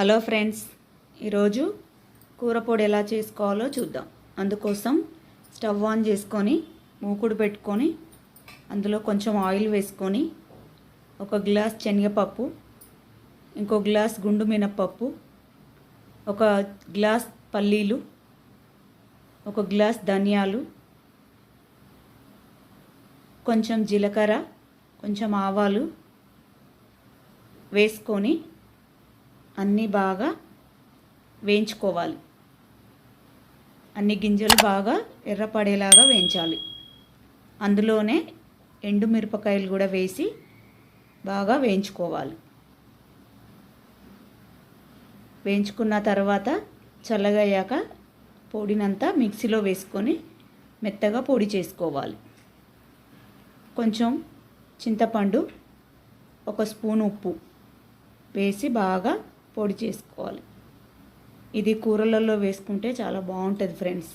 Hello friends, ఈరోజు కూర పొడి ఎలా చేసుకోవాలో చూద్దాం. అందుకోసం స్టవ్ ఆన్ చేసుకొని మూకుడు పెట్టుకొని అందులో కొంచెం ఆయిల్ వేసుకొని ఒక గ్లాస్ శనగపప్పు, ఇంకో గ్లాస్ గుండు మినప్పప్పు, ఒక గ్లాస్ పల్లీలు, ఒక గ్లాస్ ధనియాలు, కొంచెం జీలకర్ర, కొంచెం ఆవాలు వేసుకొని అన్నీ బాగా వేయించుకోవాలి. అన్ని గింజలు బాగా ఎర్రపడేలాగా వేయించాలి. అందులోనే ఎండుమిరపకాయలు కూడా వేసి బాగా వేయించుకోవాలి. వేయించుకున్న తర్వాత చల్లగయ్యాక పొడినంతా మిక్సీలో వేసుకొని మెత్తగా పొడి చేసుకోవాలి. కొంచెం చింతపండు, ఒక స్పూన్ ఉప్పు వేసి బాగా పొడి చేసుకోవాలి. ఇది కూరలలో వేసుకుంటే చాలా బాగుంటుంది ఫ్రెండ్స్.